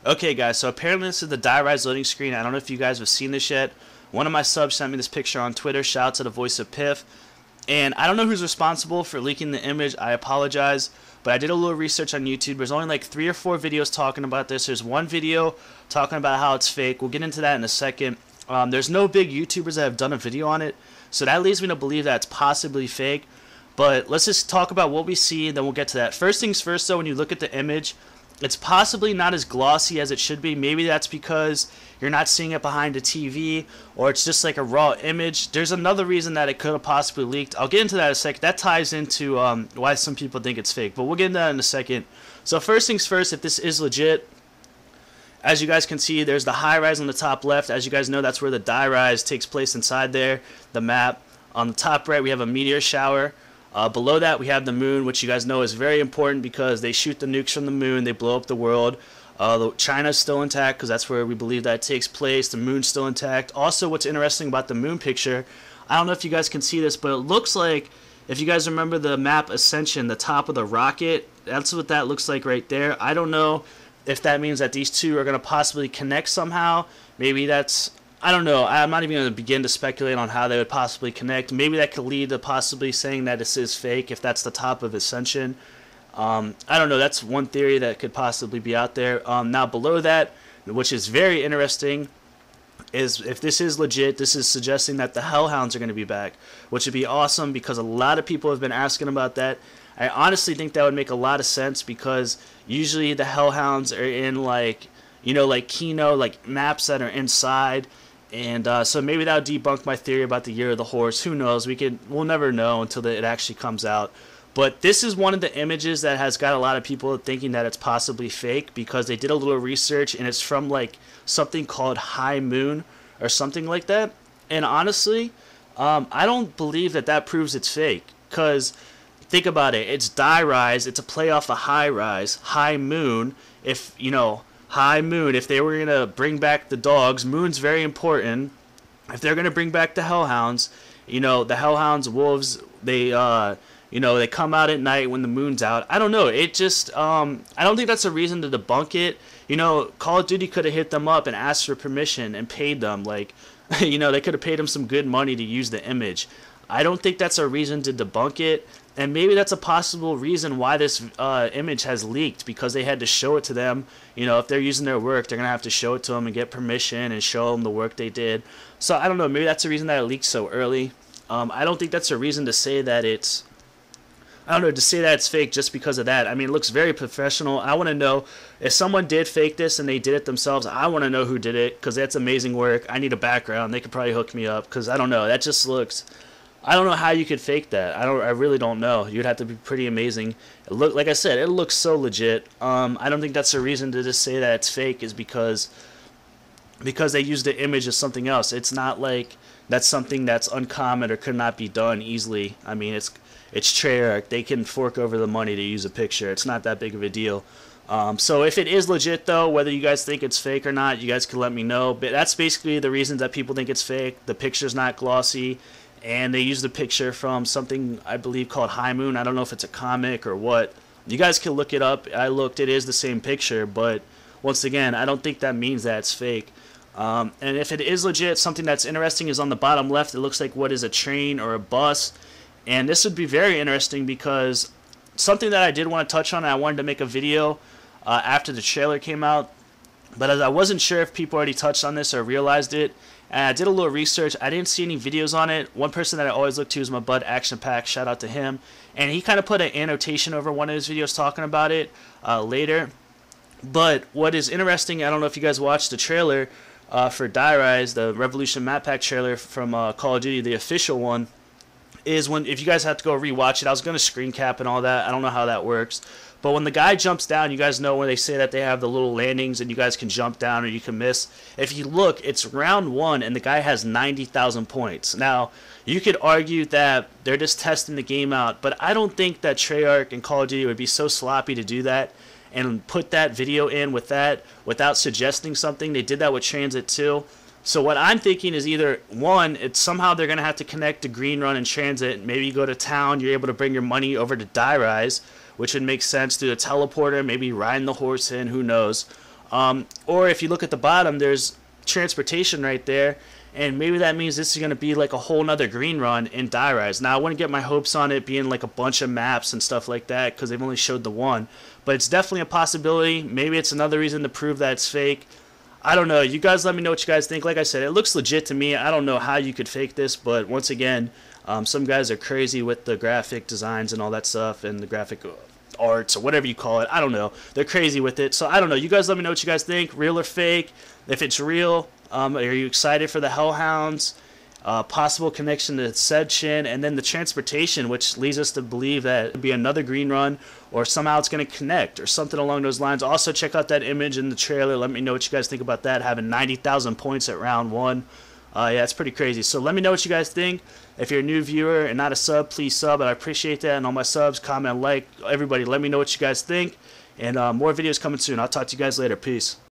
Okay, guys, so apparently this is the Die Rise loading screen. I don't know if you guys have seen this yet. One of my subs sent me this picture on Twitter. Shout out to the voice of Piff. And I don't know who's responsible for leaking the image. I apologize. But I did a little research on YouTube. There's only like 3 or 4 videos talking about this. There's one video talking about how it's fake. We'll get into that in a second. There's no big YouTubers that have done a video on it. So that leads me to believe that it's possibly fake. But let's just talk about what we see, and then we'll get to that. First things first, though, when you look at the image, it's possibly not as glossy as it should be. Maybe that's because you're not seeing it behind a TV, or it's just like a raw image. There's another reason that it could have possibly leaked. I'll get into that in a second. That ties into why some people think it's fake, but we'll get into that in a second. So first things first, if this is legit, as you guys can see, there's the high rise on the top left. As you guys know, that's where the Die Rise takes place inside there, the map. On the top right, we have a meteor shower. Below that, we have the moon, which you guys know is very important because they shoot the nukes from the moon. They blow up the world. China's still intact because that's where we believe that takes place. The moon's still intact. Also, what's interesting about the moon picture, I don't know if you guys can see this, but it looks like, if you guys remember the map Ascension, the top of the rocket, that's what that looks like right there. I don't know if that means that these two are going to possibly connect somehow. Maybe that's... I don't know. I'm not even going to begin to speculate on how they would possibly connect. Maybe that could lead to possibly saying that this is fake if that's the top of Ascension. I don't know. That's one theory that could possibly be out there. Now below that, which is very interesting, is if this is legit, this is suggesting that the Hellhounds are going to be back, which would be awesome because a lot of people have been asking about that. I honestly think that would make a lot of sense because usually the Hellhounds are in like, you know, like Kino, like maps that are inside. And so maybe that would debunk my theory about the Year of the Horse. Who knows? We'll never know until it actually comes out. But this is one of the images that has got a lot of people thinking that it's possibly fake because they did a little research and it's from like something called High Moon or something like that. And honestly, I don't believe that that proves it's fake because think about it. It's Die Rise. It's a play off of High Rise. High Moon. If, you know... High Moon, if they were going to bring back the dogs, Moon's very important. If they're going to bring back the Hellhounds, you know, the Hellhounds, wolves, they, you know, they come out at night when the moon's out. I don't know. It just, I don't think that's a reason to debunk it. You know, Call of Duty could have hit them up and asked for permission and paid them. Like, you know, they could have paid them some good money to use the image. I don't think that's a reason to debunk it. And maybe that's a possible reason why this image has leaked, because they had to show it to them. You know, if they're using their work, they're going to have to show it to them and get permission and show them the work they did. So, I don't know. Maybe that's the reason that it leaked so early. I don't think that's a reason to say that it's... I don't know, to say that it's fake just because of that. I mean, it looks very professional. I want to know, if someone did fake this and they did it themselves, I want to know who did it, because that's amazing work. I need a background. They could probably hook me up, because I don't know. That just looks... I don't know how you could fake that. I really don't know. You'd have to be pretty amazing. Like I said, it looks so legit. I don't think that's a reason to just say that it's fake, is because they used the image as something else. It's not like that's something that's uncommon or could not be done easily. I mean, it's Treyarch. They can fork over the money to use a picture. It's not that big of a deal. So if it is legit, though, whether you guys think it's fake or not, you guys can let me know. But that's basically the reasons that people think it's fake. The picture's not glossy. And they used a picture from something, I believe, called High Moon. I don't know if it's a comic or what. You guys can look it up. I looked. It is the same picture. But once again, I don't think that means that it's fake. And if it is legit, something that's interesting is on the bottom left. It looks like what is a train or a bus. And this would be very interesting because something that I did want to touch on, and I wanted to make a video after the trailer came out. But as I wasn't sure if people already touched on this or realized it, and I did a little research. I didn't see any videos on it. One person that I always look to is my bud Action Pack. Shout out to him. And he kind of put an annotation over one of his videos talking about it later. But what is interesting, I don't know if you guys watched the trailer for Die Rise, the Revolution Map Pack trailer from Call of Duty, the official one, is when, if you guys have to go rewatch it, I was going to screen cap and all that. I don't know how that works. But when the guy jumps down, you guys know when they say that they have the little landings and you guys can jump down or you can miss. If you look, it's round 1 and the guy has 90,000 points. Now, you could argue that they're just testing the game out, but I don't think that Treyarch and Call of Duty would be so sloppy to do that and put that video in with that without suggesting something. They did that with Transit too. So what I'm thinking is either, one, it's somehow they're going to have to connect to Green Run and Transit. Maybe you go to town, you're able to bring your money over to Die Rise, which would make sense through a teleporter, maybe riding the horse in, who knows. Or if you look at the bottom, there's transportation right there, and maybe that means this is going to be like a whole nother green run in Die Rise. Now, I wouldn't get my hopes on it being like a bunch of maps and stuff like that because they've only showed the one, but it's definitely a possibility. Maybe it's another reason to prove that it's fake. I don't know. You guys let me know what you guys think. Like I said, it looks legit to me. I don't know how you could fake this, but once again, some guys are crazy with the graphic designs and all that stuff and the graphic arts or whatever you call it. I don't know. They're crazy with it. So I don't know. You guys let me know what you guys think. Real or fake? If it's real, are you excited for the Hellhounds? Possible connection to Sedshin, and then the transportation, which leads us to believe that it'll be another green run, or somehow it's going to connect, or something along those lines. Also, check out that image in the trailer. Let me know what you guys think about that, having 90,000 points at round 1. Yeah, it's pretty crazy. So let me know what you guys think. If you're a new viewer and not a sub, please sub, and I appreciate that. And all my subs, comment, like, everybody, let me know what you guys think. And more videos coming soon. I'll talk to you guys later. Peace.